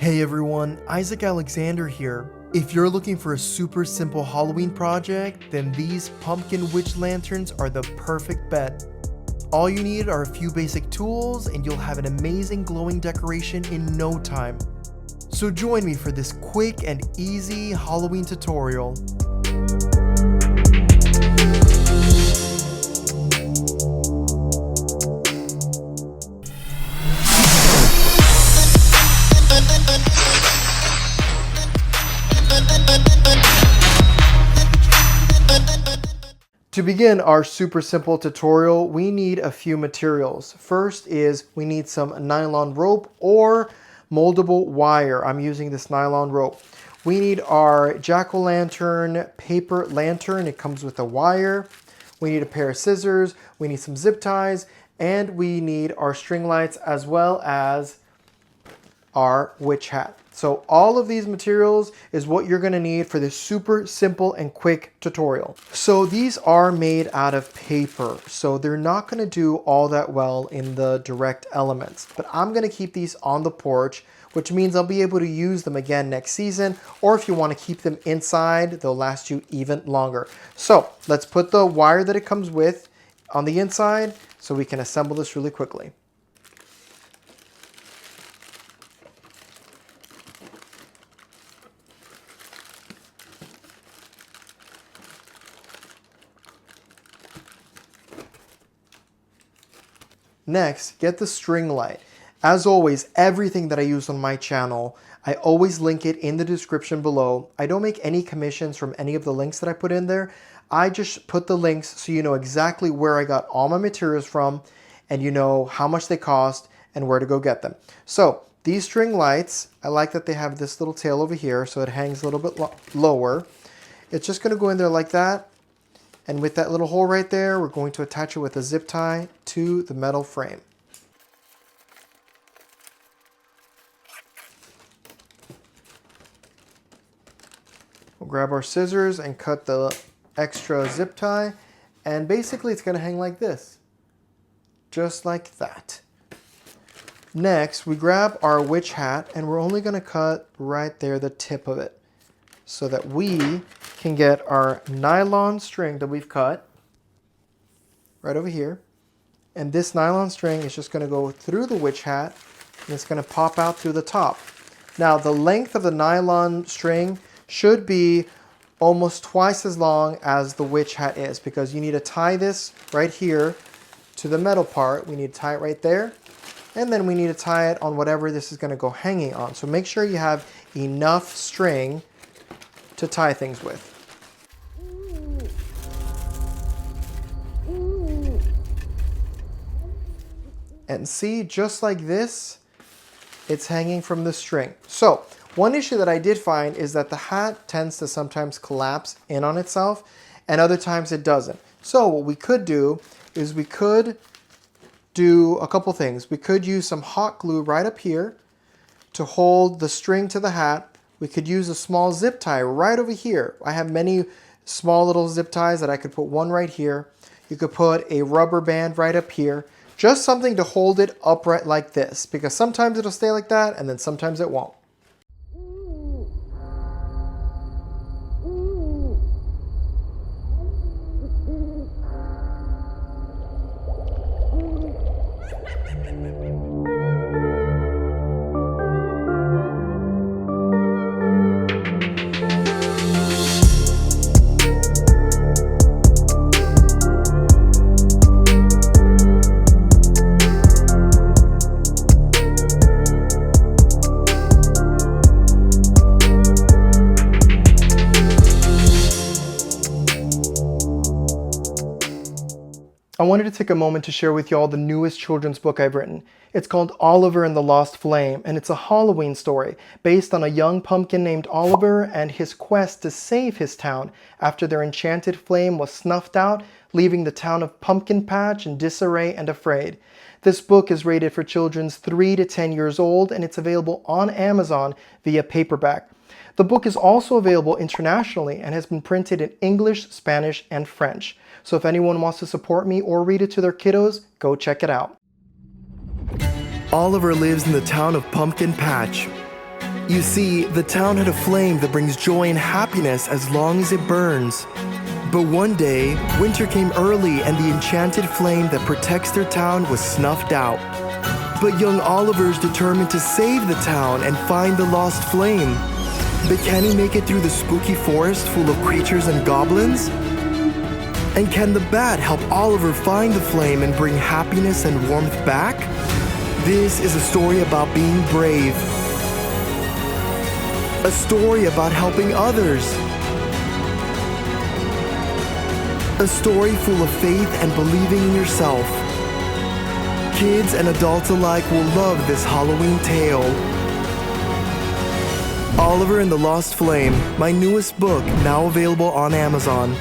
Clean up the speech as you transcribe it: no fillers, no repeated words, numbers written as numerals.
Hey everyone, Isaac Alexander here. If you're looking for a super simple Halloween project, then these pumpkin witch lanterns are the perfect bet. All you need are a few basic tools and you'll have an amazing glowing decoration in no time. So join me for this quick and easy Halloween tutorial. To begin our super simple tutorial, we need a few materials. First is we need some nylon rope or moldable wire. I'm using this nylon rope. We need our jack-o'-lantern paper lantern. It comes with a wire. We need a pair of scissors. We need some zip ties. And we need our string lights as well as our witch hat. So all of these materials is what you're going to need for this super simple and quick tutorial. So these are made out of paper, so they're not going to do all that well in the direct elements. But I'm going to keep these on the porch, which means I'll be able to use them again next season, or if you want to keep them inside, they'll last you even longer. So let's put the wire that it comes with on the inside so we can assemble this really quickly. Next, get the string light. As always, everything that I use on my channel, I always link it in the description below. I don't make any commissions from any of the links that I put in there. I just put the links so you know exactly where I got all my materials from and you know how much they cost and where to go get them. So these string lights, I like that they have this little tail over here so it hangs a little bit lower. It's just going to go in there like that. And with that little hole right there, we're going to attach it with a zip tie to the metal frame. We'll grab our scissors and cut the extra zip tie. And basically it's going to hang like this. Just like that. Next, we grab our witch hat and we're only going to cut right there, the tip of it, so that we can get our nylon string that we've cut right over here. And this nylon string is just going to go through the witch hat and it's going to pop out through the top. Now the length of the nylon string should be almost twice as long as the witch hat is, because you need to tie this right here to the metal part. We need to tie it right there. And then we need to tie it on whatever this is going to go hanging on. So make sure you have enough string to tie things with. And see, just like this, it's hanging from the string. So one issue that I did find is that the hat tends to sometimes collapse in on itself and other times it doesn't. So what we could do is we could do a couple things. We could use some hot glue right up here to hold the string to the hat. We could use a small zip tie right over here. I have many small little zip ties that I could put one right here. You could put a rubber band right up here. Just something to hold it upright like this, because sometimes it'll stay like that and then sometimes it won't. I wanted to take a moment to share with y'all the newest children's book I've written. It's called Oliver and the Lost Flame, and it's a Halloween story based on a young pumpkin named Oliver and his quest to save his town after their enchanted flame was snuffed out, leaving the town of Pumpkin Patch in disarray and afraid. This book is rated for children 3 to 10 years old, and it's available on Amazon via paperback. The book is also available internationally and has been printed in English, Spanish, and French. So if anyone wants to support me or read it to their kiddos, go check it out. Oliver lives in the town of Pumpkin Patch. You see, the town had a flame that brings joy and happiness as long as it burns. But one day, winter came early and the enchanted flame that protects their town was snuffed out. But young Oliver's determined to save the town and find the lost flame. But can he make it through the spooky forest full of creatures and goblins? And can the bat help Oliver find the flame and bring happiness and warmth back? This is a story about being brave. A story about helping others. A story full of faith and believing in yourself. Kids and adults alike will love this Halloween tale. Oliver and the Lost Flame, my newest book, now available on Amazon.